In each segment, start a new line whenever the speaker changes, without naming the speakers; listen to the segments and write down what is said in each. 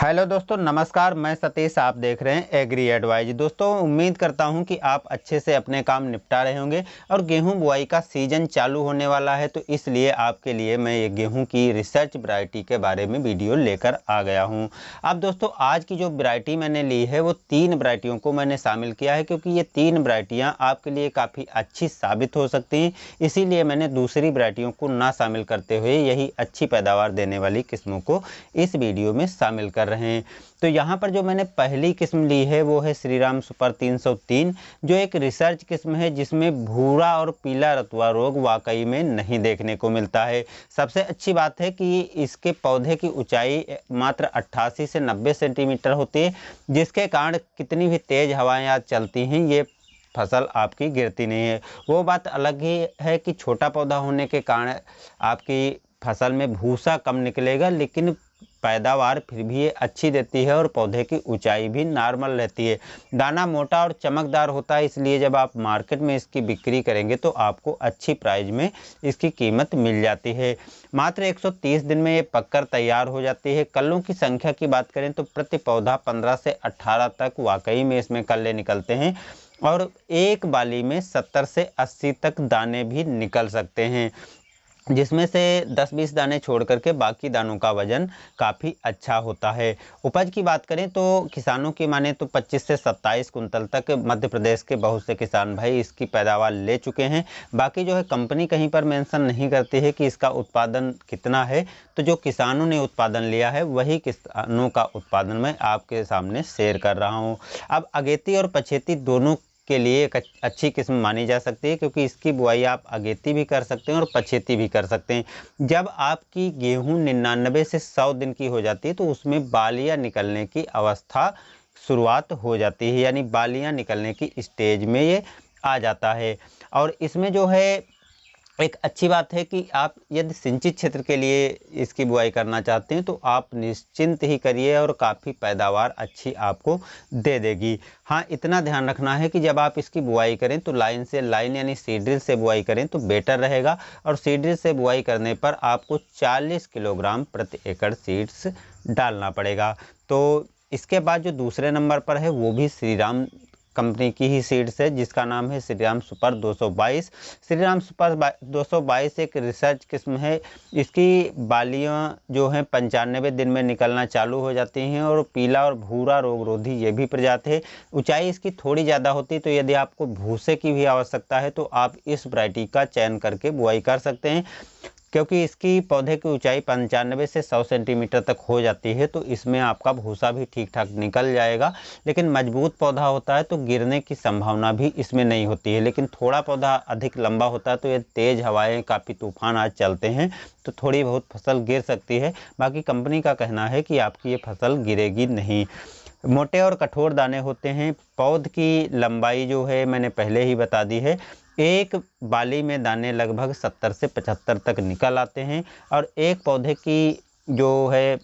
Hello दोस्तों, नमस्कार। मैं सतीश, आप देख रहे हैं एग्री एडवाइज। दोस्तों, उम्मीद करता हूं कि आप अच्छे से अपने काम निपटा रहे होंगे और गेहूं बुआई का सीज़न चालू होने वाला है, तो इसलिए आपके लिए मैं ये गेहूं की रिसर्च वैरायटी के बारे में वीडियो लेकर आ गया हूं। अब दोस्तों, आज की जो वैरायटी मैंने ली है वो 3 वैरायटियों को मैंने शामिल किया है, क्योंकि ये 3 वैरायटियाँ आपके लिए काफ़ी अच्छी साबित हो सकती हैं। इसीलिए मैंने दूसरी वैरायटियों को ना शामिल करते हुए यही अच्छी पैदावार देने वाली किस्मों को इस वीडियो में शामिल कर रहे हैं। तो यहाँ पर जो मैंने पहली किस्म ली है वो है श्रीराम सुपर 303, जो एक रिसर्च किस्म है जिसमें भूरा और पीला रतुआ रोग वाकई में नहीं देखने को मिलता है। सबसे अच्छी बात है कि इसके पौधे की ऊंचाई मात्र 88 से 90 सेंटीमीटर होती है, जिसके कारण कितनी भी तेज हवाएं आज चलती हैं ये फसल आपकी गिरती नहीं है। वो बात अलग ही है कि छोटा पौधा होने के कारण आपकी फसल में भूसा कम निकलेगा, लेकिन पैदावार फिर भी ये अच्छी देती है और पौधे की ऊंचाई भी नॉर्मल रहती है। दाना मोटा और चमकदार होता है, इसलिए जब आप मार्केट में इसकी बिक्री करेंगे तो आपको अच्छी प्राइस में इसकी कीमत मिल जाती है। मात्र 130 दिन में ये पककर तैयार हो जाती है। कल्लों की संख्या की बात करें तो प्रति पौधा 15 से 18 तक वाकई में इसमें कल्ले निकलते हैं और एक बाली में 70 से 80 तक दाने भी निकल सकते हैं, जिसमें से 10-20 दाने छोड़ करके बाकी दानों का वजन काफ़ी अच्छा होता है। उपज की बात करें तो किसानों की माने तो 25 से 27 कुंतल तक मध्य प्रदेश के बहुत से किसान भाई इसकी पैदावार ले चुके हैं। बाकी जो है कंपनी कहीं पर मेंशन नहीं करती है कि इसका उत्पादन कितना है, तो जो किसानों ने उत्पादन लिया है वही किसानों का उत्पादन मैं आपके सामने शेयर कर रहा हूँ। अब अगेती और पछेती दोनों के लिए एक अच्छी किस्म मानी जा सकती है, क्योंकि इसकी बुआई आप अगेती भी कर सकते हैं और पछेती भी कर सकते हैं। जब आपकी गेहूं 99 से 100 दिन की हो जाती है तो उसमें बालियां निकलने की अवस्था शुरुआत हो जाती है, यानी बालियां निकलने की स्टेज में ये आ जाता है। और इसमें जो है एक अच्छी बात है कि आप यदि सिंचित क्षेत्र के लिए इसकी बुआई करना चाहते हैं तो आप निश्चिंत ही करिए और काफ़ी पैदावार अच्छी आपको दे देगी। हाँ, इतना ध्यान रखना है कि जब आप इसकी बुआई करें तो लाइन से लाइन यानी सीड्रिल से बुआई करें तो बेटर रहेगा, और सीड्रिल से बुआई करने पर आपको 40 किलोग्राम प्रति एकड़ सीड्स डालना पड़ेगा। तो इसके बाद जो दूसरे नंबर पर है वो भी श्रीराम कंपनी की ही सीड्स है, जिसका नाम है श्रीराम सुपर 222। श्रीराम सुपर 222 एक रिसर्च किस्म है। इसकी बालियां जो हैं 95 दिन में निकलना चालू हो जाती हैं और पीला और भूरा रोग रोधी ये भी प्रजाति है। ऊंचाई इसकी थोड़ी ज़्यादा होती है, तो यदि आपको भूसे की भी आवश्यकता है तो आप इस वैरायटी का चयन करके बुआई कर सकते हैं, क्योंकि इसकी पौधे की ऊंचाई 95 से 100 सेंटीमीटर तक हो जाती है, तो इसमें आपका भूसा भी ठीक ठाक निकल जाएगा। लेकिन मजबूत पौधा होता है तो गिरने की संभावना भी इसमें नहीं होती है। लेकिन थोड़ा पौधा अधिक लंबा होता है तो ये तेज़ हवाएं, काफ़ी तूफान आज चलते हैं तो थोड़ी बहुत फसल गिर सकती है। बाकी कंपनी का कहना है कि आपकी ये फसल गिरेगी नहीं। मोटे और कठोर दाने होते हैं। पौध की लंबाई जो है मैंने पहले ही बता दी है। एक बाली में दाने लगभग 70 से 75 तक निकल आते हैं, और एक पौधे की जो है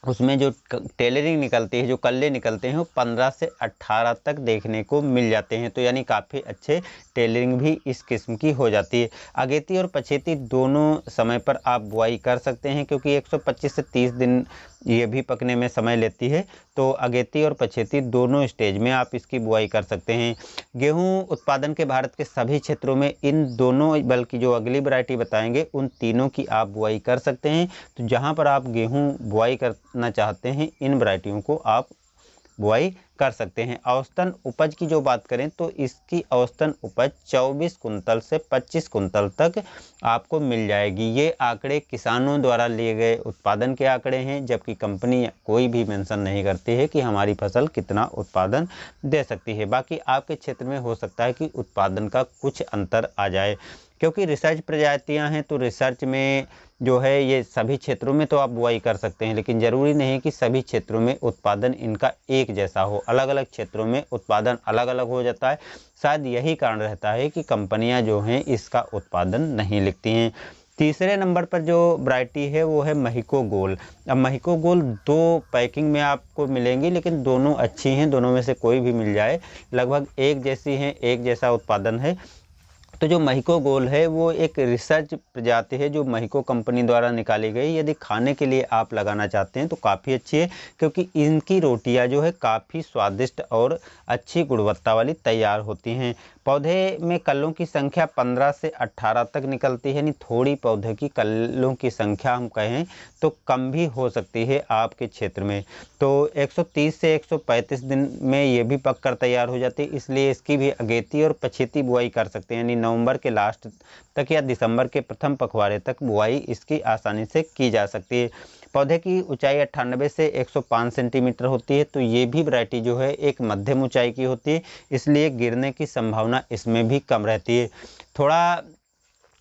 उसमें जो टेलरिंग निकलती है, जो कल्ले निकलते हैं वो 15 से 18 तक देखने को मिल जाते हैं। तो यानी काफ़ी अच्छे टेलरिंग भी इस किस्म की हो जाती है। अगेती और पछेती दोनों समय पर आप बुआई कर सकते हैं, क्योंकि 125 से 30 दिन ये भी पकने में समय लेती है। तो अगेती और पछेती दोनों स्टेज में आप इसकी बुआई कर सकते हैं। गेहूं उत्पादन के भारत के सभी क्षेत्रों में इन दोनों, बल्कि जो अगली वैरायटी बताएंगे उन तीनों की आप बुआई कर सकते हैं। तो जहां पर आप गेहूं बुआई करना चाहते हैं इन वैरायटियों को आप बुआई कर सकते हैं। औसतन उपज की जो बात करें तो इसकी औसतन उपज 24 कुंतल से 25 कुंतल तक आपको मिल जाएगी। ये आंकड़े किसानों द्वारा लिए गए उत्पादन के आंकड़े हैं, जबकि कंपनी कोई भी मेंशन नहीं करती है कि हमारी फसल कितना उत्पादन दे सकती है। बाकी आपके क्षेत्र में हो सकता है कि उत्पादन का कुछ अंतर आ जाए, क्योंकि रिसर्च प्रजातियां हैं तो रिसर्च में जो है ये सभी क्षेत्रों में तो आप बुआई कर सकते हैं, लेकिन ज़रूरी नहीं कि सभी क्षेत्रों में उत्पादन इनका एक जैसा हो। अलग अलग क्षेत्रों में उत्पादन अलग अलग हो जाता है। शायद यही कारण रहता है कि कंपनियां जो हैं इसका उत्पादन नहीं लिखती हैं। तीसरे नंबर पर जो वैरायटी है वो है महिको गोल। अब महिको गोल 2 पैकिंग में आपको मिलेंगी, लेकिन दोनों अच्छी हैं, दोनों में से कोई भी मिल जाए लगभग एक जैसी हैं, एक जैसा उत्पादन है। तो जो महिको गोल्ड है वो एक रिसर्च प्रजाति है जो महिको कंपनी द्वारा निकाली गई। यदि खाने के लिए आप लगाना चाहते हैं तो काफ़ी अच्छी है, क्योंकि इनकी रोटियां जो है काफ़ी स्वादिष्ट और अच्छी गुणवत्ता वाली तैयार होती हैं। पौधे में कल्लों की संख्या 15 से 18 तक निकलती है, यानी थोड़ी पौधे की कल्लों की संख्या हम कहें तो कम भी हो सकती है आपके क्षेत्र में। तो 130 से 135 दिन में ये भी पक कर तैयार हो जाती है, इसलिए इसकी भी अगेती और पछेती बुआई कर सकते हैं, यानी नवंबर के लास्ट तक या दिसंबर के प्रथम पखवाड़े तक बुआई इसकी आसानी से की जा सकती है। पौधे की ऊंचाई 98 से 105 सेंटीमीटर होती है। तो ये भी वैरायटी जो है एक मध्यम ऊंचाई की होती है, इसलिए गिरने की संभावना इसमें भी कम रहती है। थोड़ा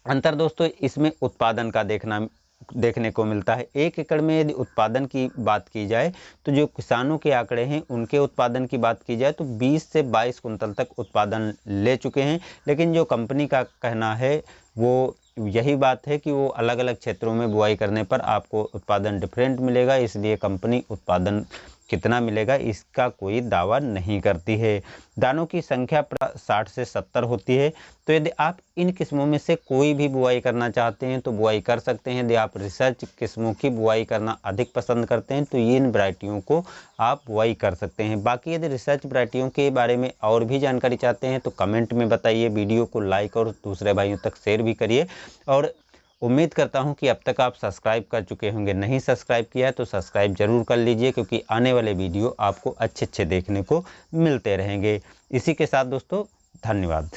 अंतर दोस्तों इसमें उत्पादन का देखने को मिलता है। 1 एकड़ में यदि उत्पादन की बात की जाए तो जो किसानों के आंकड़े हैं उनके उत्पादन की बात की जाए तो 20 से 22 कुंतल तक उत्पादन ले चुके हैं। लेकिन जो कंपनी का कहना है वो यही बात है कि वो अलग अलग क्षेत्रों में बुआई करने पर आपको उत्पादन डिफरेंट मिलेगा, इसलिए कंपनी उत्पादन कितना मिलेगा इसका कोई दावा नहीं करती है। दानों की संख्या 60 से 70 होती है। तो यदि आप इन किस्मों में से कोई भी बुआई करना चाहते हैं तो बुआई कर सकते हैं। यदि आप रिसर्च किस्मों की बुआई करना अधिक पसंद करते हैं तो ये इन वैरायटियों को आप बुआई कर सकते हैं। बाकी यदि रिसर्च वैरायटियों के बारे में और भी जानकारी चाहते हैं तो कमेंट में बताइए, वीडियो को लाइक और दूसरे भाइयों तक शेयर भी करिए। और उम्मीद करता हूं कि अब तक आप सब्सक्राइब कर चुके होंगे। नहीं सब्सक्राइब किया है तो सब्सक्राइब जरूर कर लीजिए, क्योंकि आने वाले वीडियो आपको अच्छे अच्छे देखने को मिलते रहेंगे। इसी के साथ दोस्तों धन्यवाद।